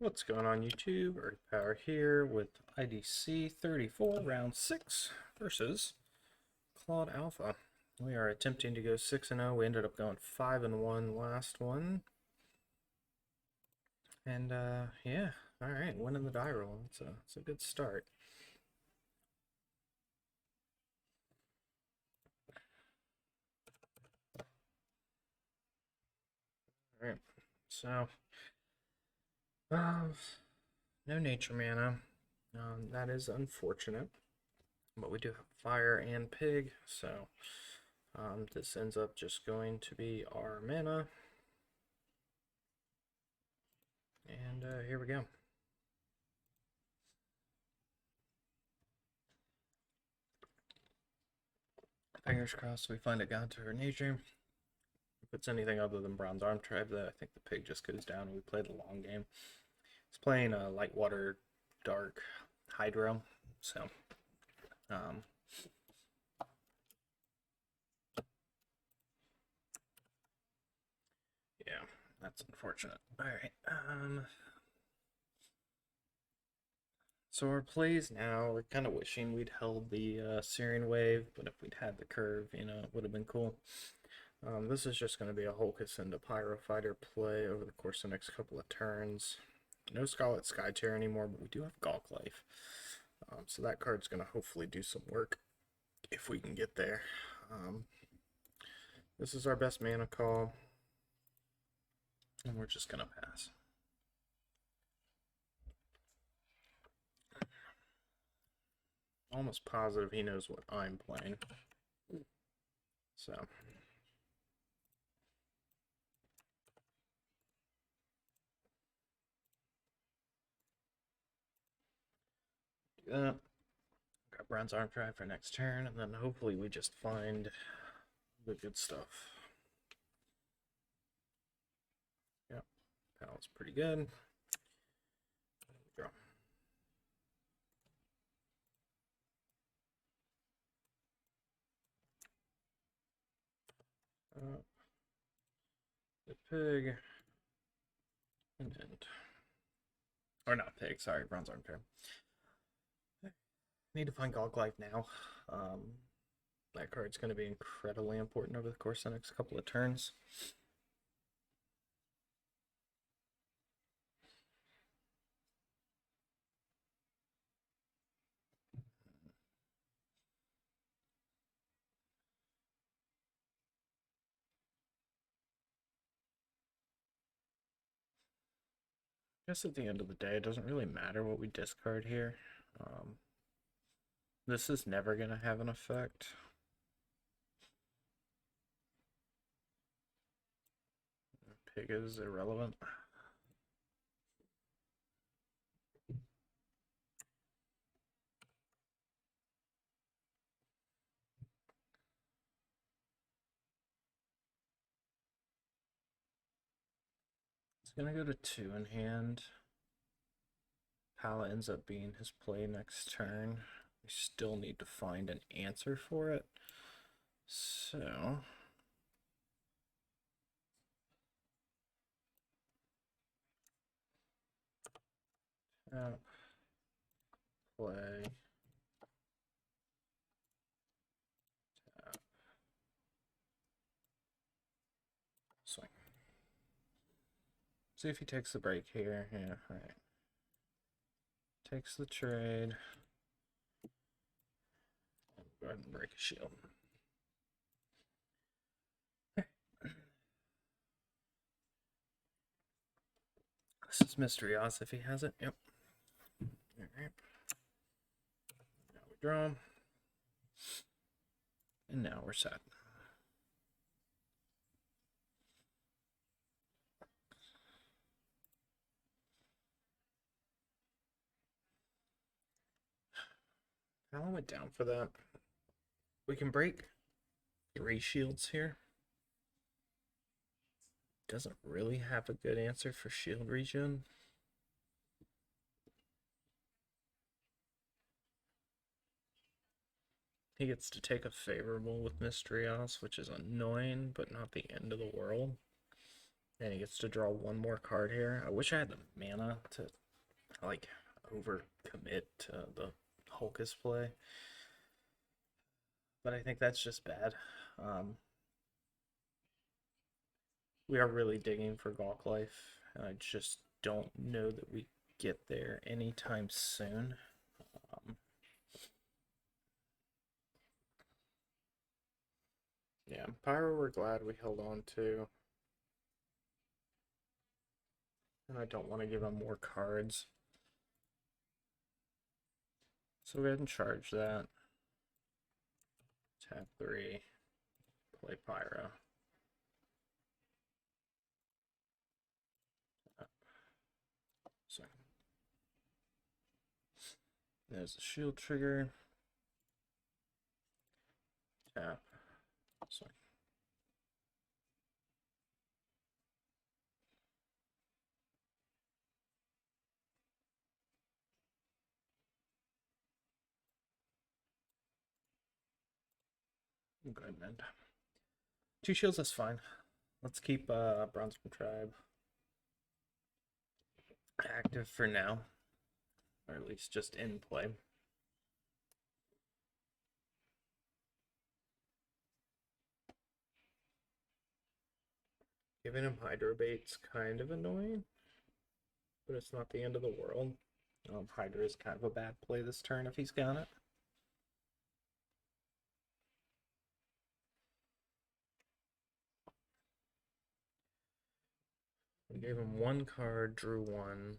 What's going on YouTube? Earth Power here with IDC 34 round 6 versus ClaudeAlpha. We are attempting to go 6-0. We ended up going 5-1 last one. And yeah, alright, winning the die roll. It's a good start. Alright, so no nature mana. That is unfortunate. But we do have fire and pig, so this ends up just going to be our mana. And here we go. Fingers crossed we find a god to her nature. If it's anything other than Bronze Arm Tribe, I think the pig just goes down and we play the long game. It's playing a light water dark hydro, so yeah, that's unfortunate. Alright, so our plays now, we're kind of wishing we'd held the Syrian Wave, but if we'd had the curve, you know, it would have been cool. This is just going to be a Holkus into Pyrofighter play over the course of the next couple of turns. No Scarlet Skytear anymore, but we do have Gawk Life. So that card's going to hopefully do some work if we can get there. This is our best mana call, and we're just going to pass. Almost positive he knows what I'm playing. So do that. Got Bronze Arm Tribe for next turn, and then hopefully we just find the good stuff. Yep, Pal's pretty good. Draw. The pig and end. Or not pig, sorry, Bronze Arm Tribe. Need to find Gawk Life now. That card's going to be incredibly important over the course of the next couple of turns. I guess at the end of the day, it doesn't really matter what we discard here. This is never going to have an effect. Pig is irrelevant. It's going to go to 2 in hand. Pala ends up being his play next turn. We still need to find an answer for it. So play, tap, swing. See if he takes the break here. Yeah, all right. Takes the trade. Go ahead and break a shield. This is Mysterious if he has it. Yep. All right. Now we draw. And now we're set. Pala went down for that. We can break 3 shields here. Doesn't really have a good answer for shield regen. He gets to take a favorable with Mysterious, which is annoying, but not the end of the world. And he gets to draw one more card here. I wish I had the mana to, like, overcommit to the Hulkus play. But I think that's just bad. We are really digging for Gawk Life, and I just don't know that we get there anytime soon. Yeah, Pyro we're glad we held on to. And I don't want to give him more cards. So go ahead and charge that. Tap 3. Play Pyro. So there's the shield trigger. Tap. So good, man. 2 shields, that's fine. Let's keep Bronzeman Tribe active for now. Or at least just in play. Giving him Hydro Bait's kind of annoying, but it's not the end of the world. Hydra is kind of a bad play this turn if he's got it. We gave him 1 card, drew 1,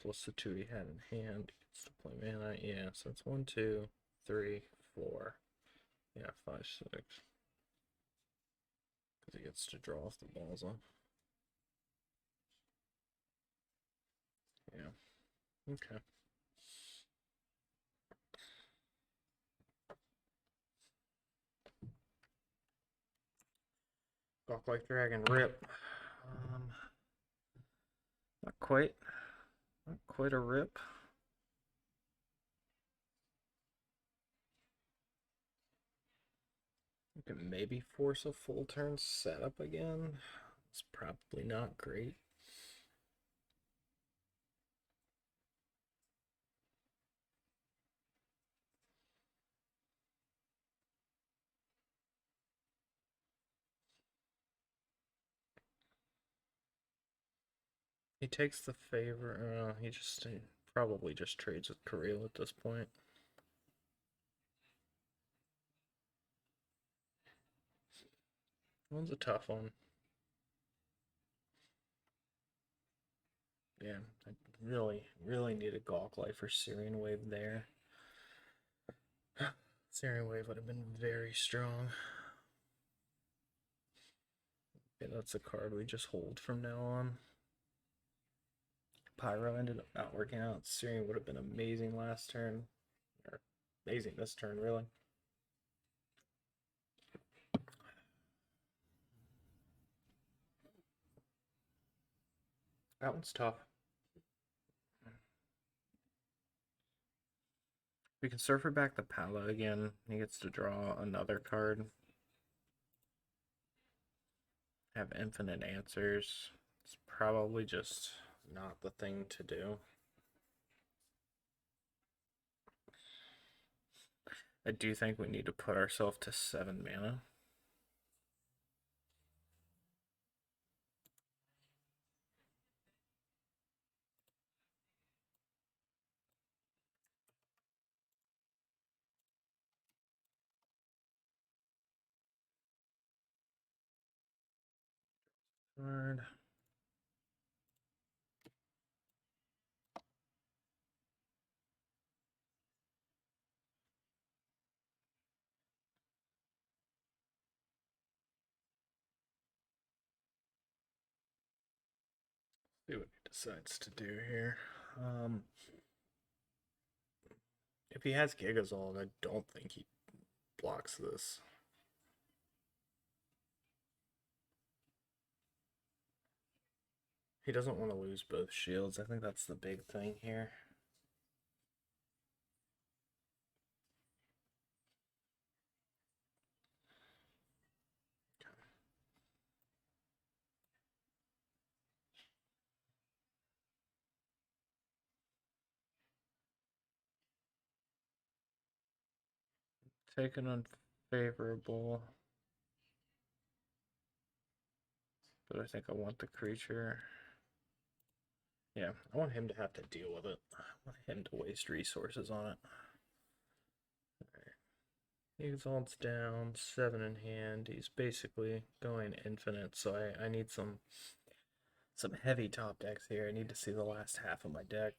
plus the 2 he had in hand. He gets to play mana. Yeah, so it's 1, 2, 3, 4. Yeah, 5, 6. Because he gets to draw off the balls off. Yeah. Okay. Gawk Life Dragon, rip. Not quite. Not quite a rip. We can maybe force a full turn setup again. It's probably not great. He takes the favor. He probably just trades with Kirill at this point. One's a tough one. Yeah, I really need a Gawk Life or Syrian Wave there. Syrian Wave would have been very strong. Okay, that's a card we just hold from now on. Pyro ended up not working out. Syrian would have been amazing last turn. Or amazing this turn, really. That one's tough. We can Surfer back the Pala again. He gets to draw another card. Have infinite answers. It's probably just not the thing to do. I do think we need to put ourselves to 7 mana. Card. See what he decides to do here. If he has Gigazol, I don't think he blocks this. He doesn't want to lose both shields. I think that's the big thing here. take an unfavorable. But I think I want the creature. Yeah, I want him to have to deal with it. I want him to waste resources on it. Alright. Exalt's down, 7 in hand. He's basically going infinite, so I need some heavy top decks here. I need to see the last half of my deck.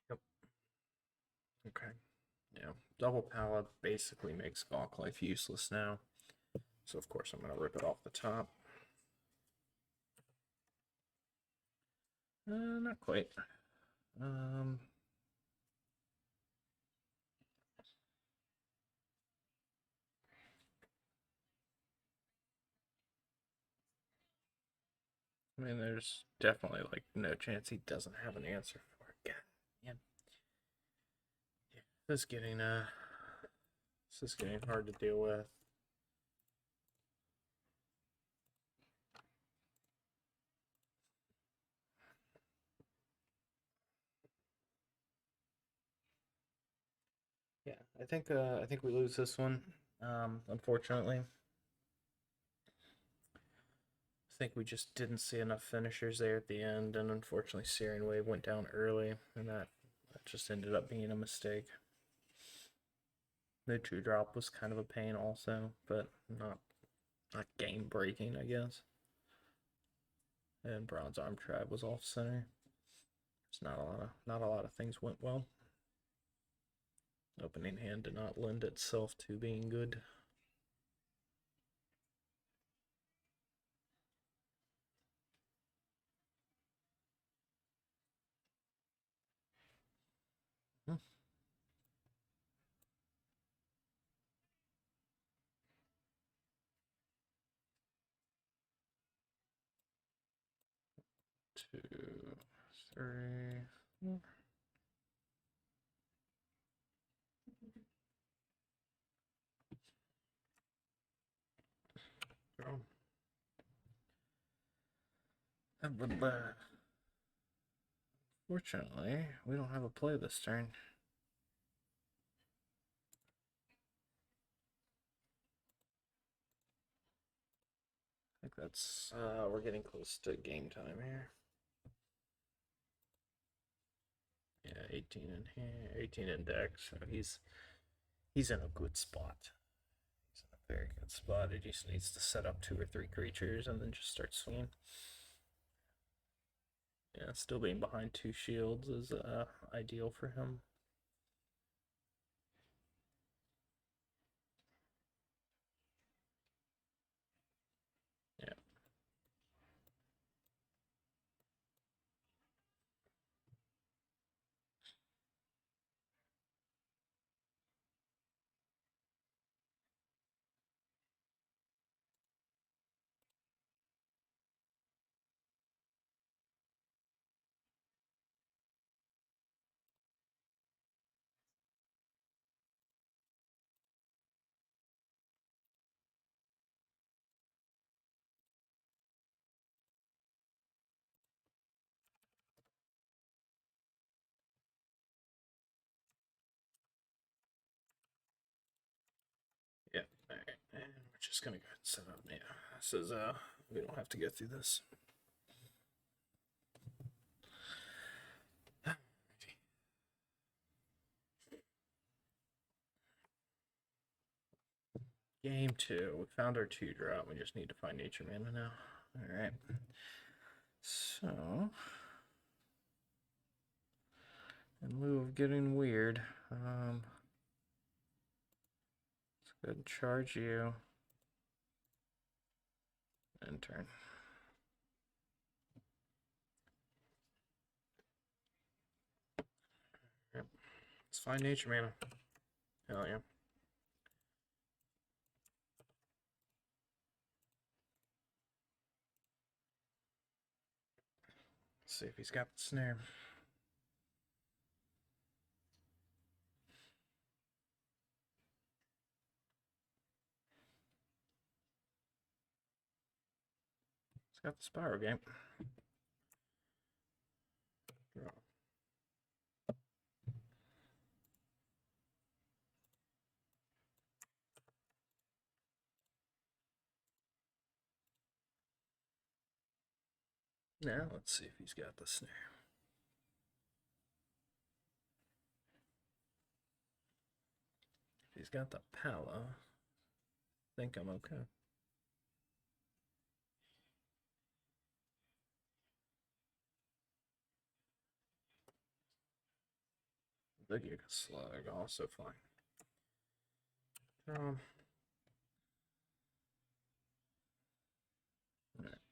Yep. Okay. Yeah. Double palette basically makes Gawk Life useless now. So of course I'm gonna rip it off the top. Not quite. I mean, there's definitely like no chance he doesn't have an answer for it. God, man. Yeah, this is getting hard to deal with. Yeah, I think we lose this one. Unfortunately. I think we just didn't see enough finishers there at the end, and unfortunately Searing Wave went down early, and that just ended up being a mistake. The 2-drop was kind of a pain also, but not game breaking, I guess. And Bronze Arm Tribe was off center. It's not a lot of things went well. Opening hand did not lend itself to being good. Hmm. Two, three, four. Oh. Fortunately, we don't have a play this turn. I think that's we're getting close to game time here. Yeah, 18 in here, 18 in deck, so he's in a good spot. He's in a very good spot. He just needs to set up 2 or 3 creatures and then just start swinging. Yeah, still being behind 2 shields is ideal for him. Yeah. Yeah. All right. And we're just gonna go ahead and set up. Yeah. This is we don't have to go through this. Game 2. We found our 2-drop. We just need to find Nature Mana now. Alright. So, in lieu of getting weird, let's go ahead and charge you. And turn. Yep. Let's find Nature Mana. Hell yeah. Let's see if he's got the snare. It's got the Spyro game. Draw. Now let's see if he's got the snare. If he's got the palo, I think I'm okay. The Giga Slug, also fine.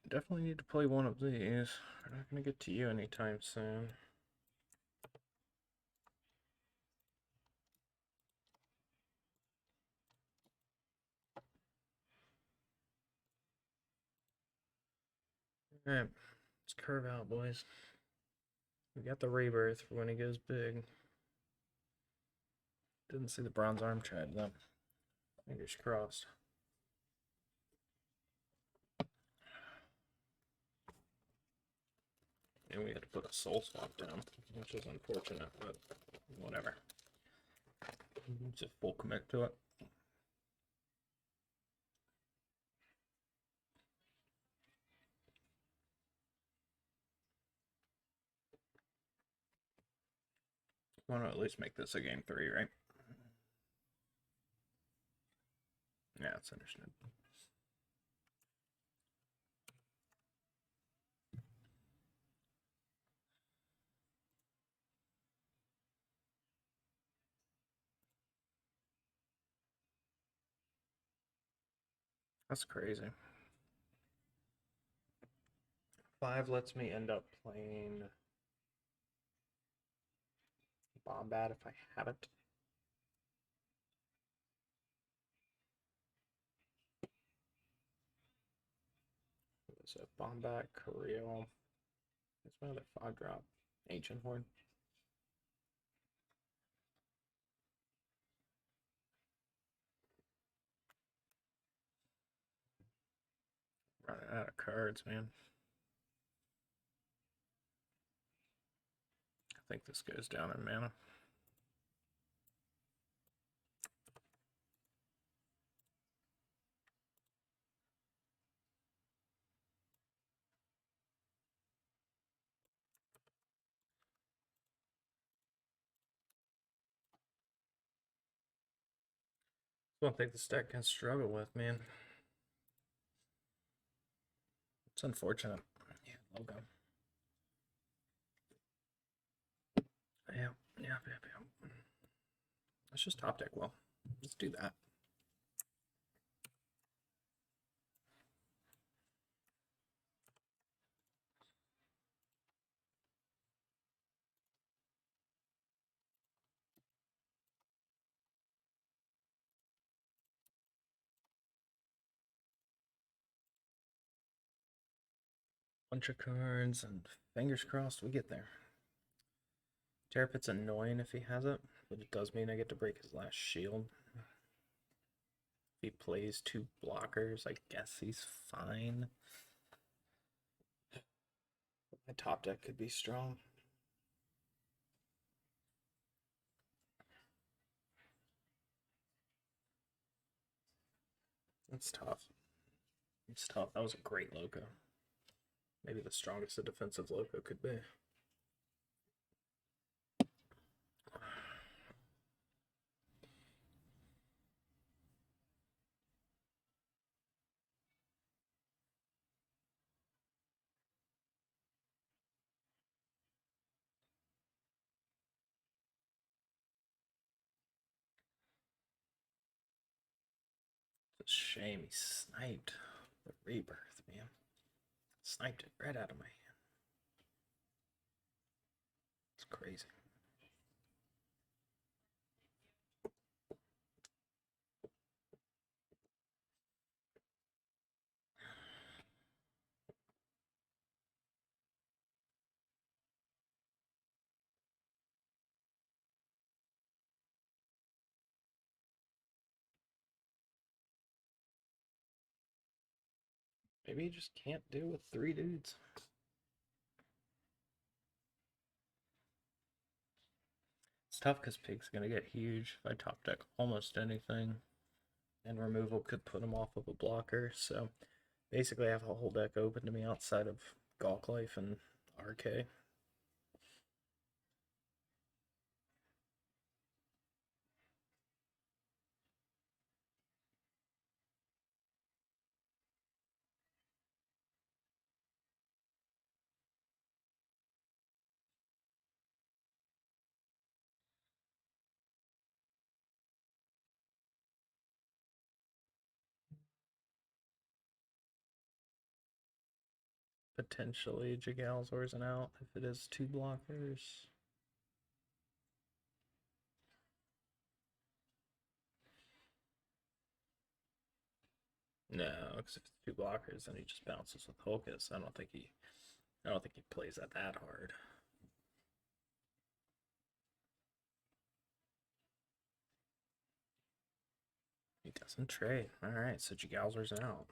Definitely need to play one of these. We're not going to get to you anytime soon. Alright, let's curve out, boys. We got the rebirth for when he goes big. Didn't see the bronze arm trad though. Fingers crossed. And we had to put a soul swap down, which is unfortunate, but whatever. Just full commit to it. Want to at least make this a game 3, right? Yeah, it's understood. That's crazy. 5 lets me end up playing Bombat if I haven't. What is it? Bombat, Koreal. It's my other 5-drop. Ancient Horde. Running out of cards, man. I think this goes down in mana. One thing this deck can struggle with, man. It's unfortunate. Yeah, logo. Yeah. Let's just top deck well. Let's do that. Bunch of cards and fingers crossed we get there. Terrapit's annoying if he has it, but it does mean I get to break his last shield. If he plays 2 blockers, I guess he's fine. My top deck could be strong. That's tough. It's tough. That was a great loco. Maybe the strongest a defensive loco could be. It's a shame he sniped the rebirth, man. Sniped it right out of my hand. It's crazy. Maybe he just can't deal with 3 dudes. It's tough because Pig's gonna get huge if I top deck almost anything. And removal could put him off of a blocker, so basically I have a whole deck open to me outside of Gawk Life and RK. Potentially Jigalzor's an out if it is 2 blockers. No, because if it's 2 blockers, then he just bounces with Hulkus. I don't think he plays that hard. He doesn't trade. All right, so Jigalzor's out.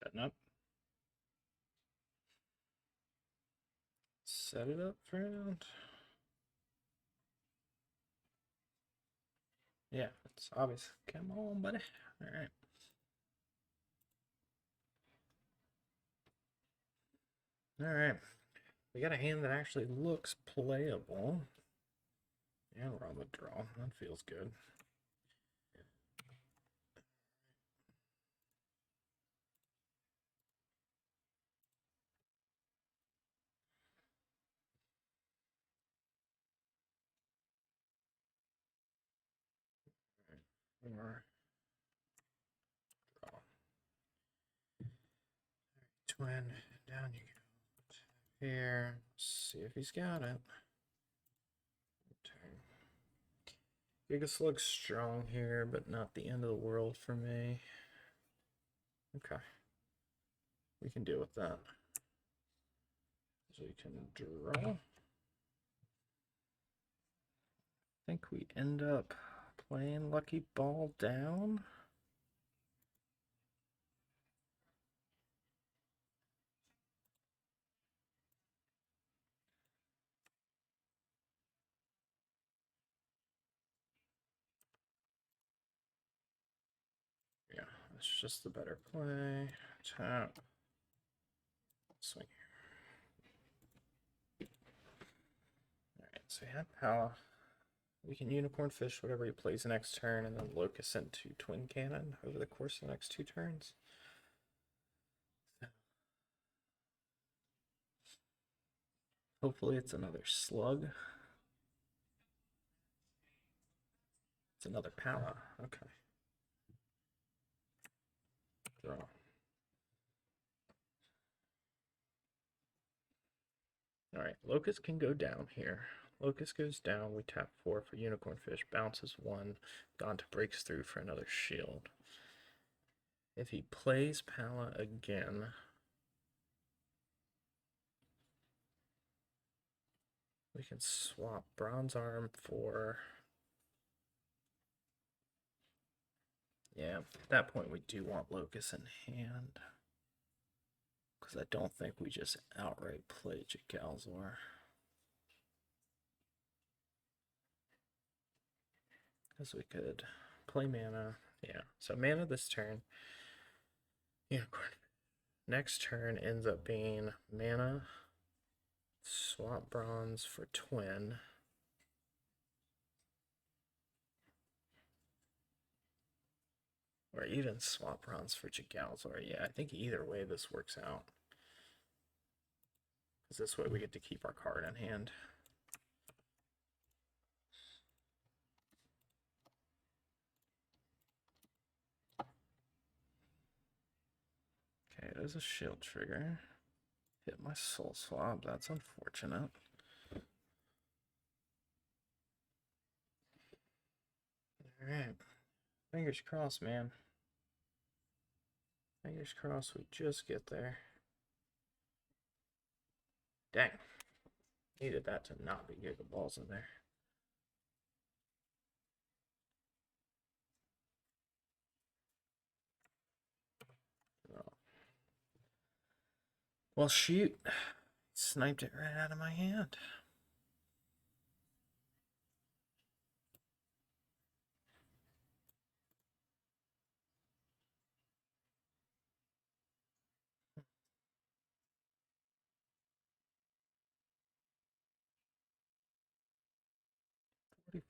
Setting up. Set it up for round. Yeah, it's obvious. Come on, buddy. All right. All right. We got a hand that actually looks playable. And we're on the draw. That feels good. Or draw. Twin. Down you go. Here. See if he's got it. Turn. Gigas looks strong here, but not the end of the world for me. Okay. We can deal with that. So we can draw. I think we end up playing Lucky Ball down. Yeah, that's just the better play. Tap. Swing. Alright, so we have power. We can Unicorn Fish whatever he plays next turn, and then Locust into Twin Cannon over the course of the next 2 turns. Hopefully it's another Slug. It's another power. Okay. Draw. Alright, Locust can go down here. Locust goes down, we tap 4 for Unicorn Fish, bounces 1, Gaunt breaks through for another shield. If he plays Pala again, we can swap Bronze Arm for... Yeah, at that point we do want Locust in hand. Because I don't think we just outright play Jigalzor. Because we could play mana. Yeah, so mana this turn. Unicorn. Next turn ends up being mana, swap Bronze for Twin. Or even swap bronze for Jigalzor. Yeah, I think either way this works out. Because this way we get to keep our card in hand. Okay, it is a shield trigger. Hit my soul swap. That's unfortunate. Alright. Fingers crossed, man. Fingers crossed we just get there. Dang. Needed that to not be Gigaballs in there. Oh. Well, shoot. Sniped it right out of my hand.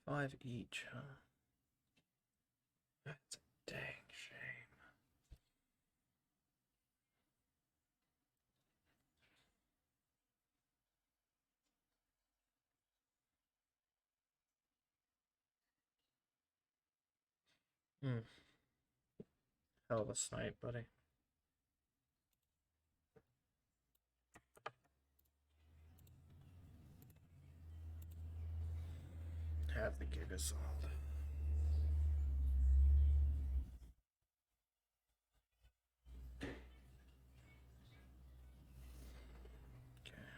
$45 each, huh? That's a dang shame. Hell of a snipe, buddy. Have the Giga solved. Okay,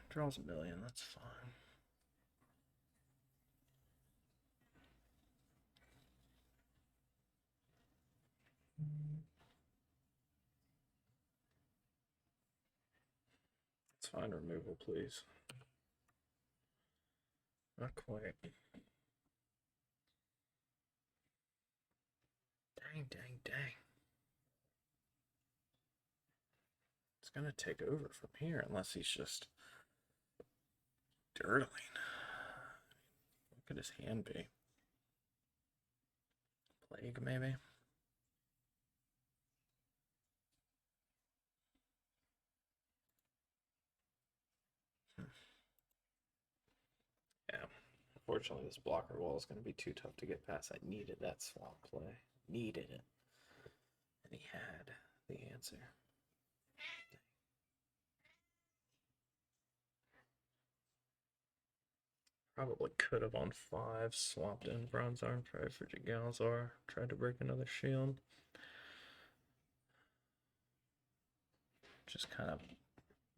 draws $1 million, that's fine. It's fine, removal, please. Not quite. Dang, dang, dang. It's gonna take over from here unless he's just dirtling. What could his hand be? Plague, maybe? Yeah. Unfortunately, this blocker wall is going to be too tough to get past. I needed that swap play. Needed it. And he had the answer. Probably could have on 5 swapped in Bronze Arm, tried for Jigalzar, tried to break another shield. Just kind of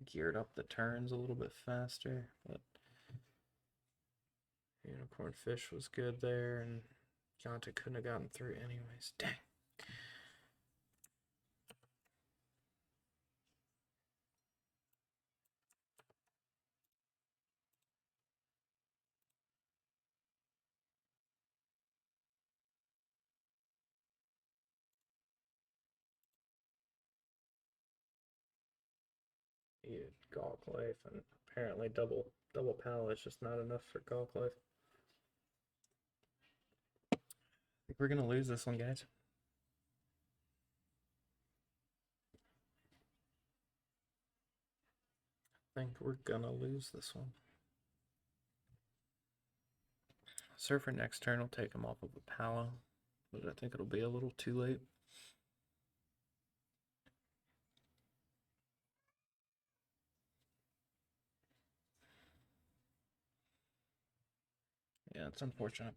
geared up the turns a little bit faster, but Unicorn Fish was good there, and Yanta couldn't have gotten through anyways. Dang. Needed Gawk Life, and apparently double pal is just not enough for Gawk Life. I think we're gonna lose this one, guys. I think we're gonna lose this one. Surfer next turn will take him off of a Palo, but I think it'll be a little too late. Yeah, it's unfortunate.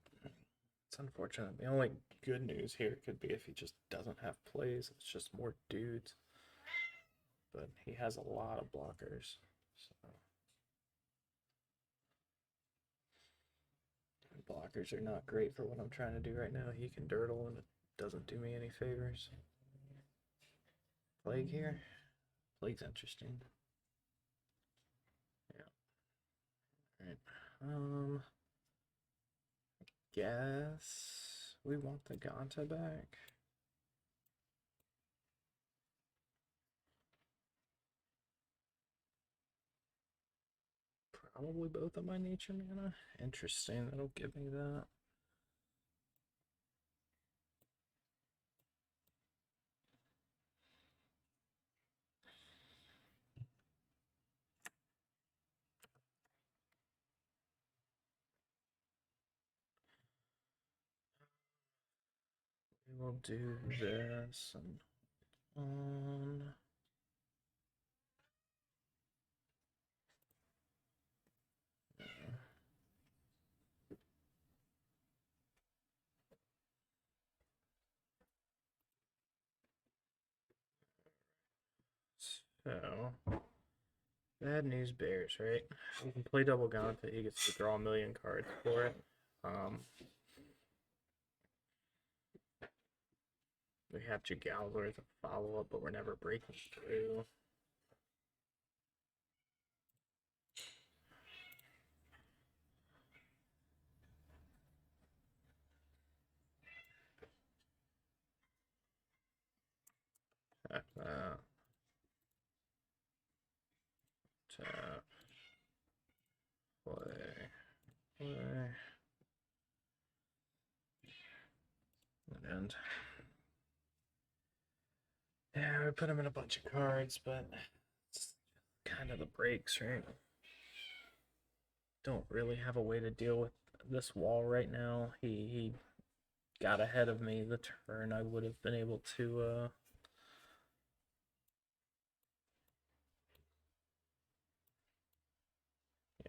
It's unfortunate. The only good news here could be if he just doesn't have plays. It's just more dudes. But he has a lot of blockers. So blockers are not great for what I'm trying to do right now. He can dirtle and it doesn't do me any favors. Plague here? Plague's interesting. Yeah. Alright. Guess we want the Ganta back. Probably both of my nature mana. Interesting. That'll give me that. we'll do this and on. So, bad news bears, right? You can play double gauntlet, he gets to draw a million cards for it. We have Jigaldor as a follow-up, but we're never breaking through. Tap, tap, play, play, and yeah, we put him in a bunch of cards, but it's kind of the breaks, right? Don't really have a way to deal with this wall right now. He got ahead of me the turn I would have been able to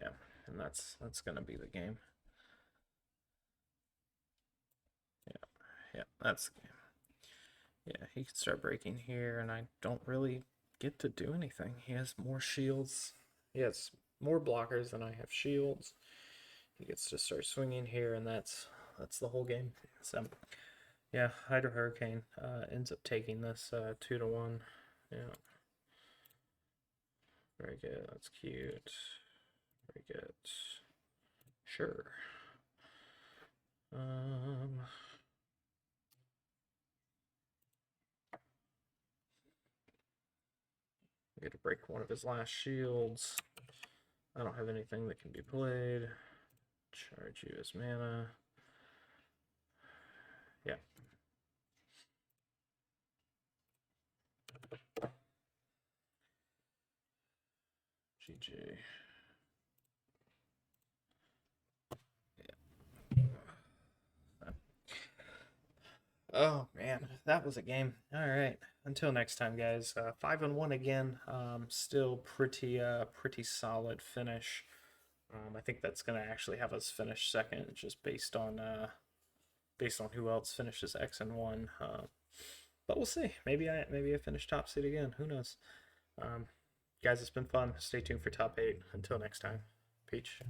yeah, and that's gonna be the game. Yeah, that's the game. Yeah, he can start breaking here, and I don't really get to do anything. He has more shields. He has more blockers than I have shields. He gets to start swinging here, and that's the whole game. So, yeah, Hydra Hurricane ends up taking this 2-1. Yeah, very good. That's cute. Very good. Sure. I get to break one of his last shields. I don't have anything that can be played. Charge you as mana. Yeah. GG. Yeah. Oh man, that was a game. All right. Until next time, guys. 5-1 again. Still pretty solid finish. I think that's gonna actually have us finish second, just based on who else finishes X and 1. But we'll see. Maybe I finish top seed again. Who knows? Guys, it's been fun. Stay tuned for top 8. Until next time. Peach.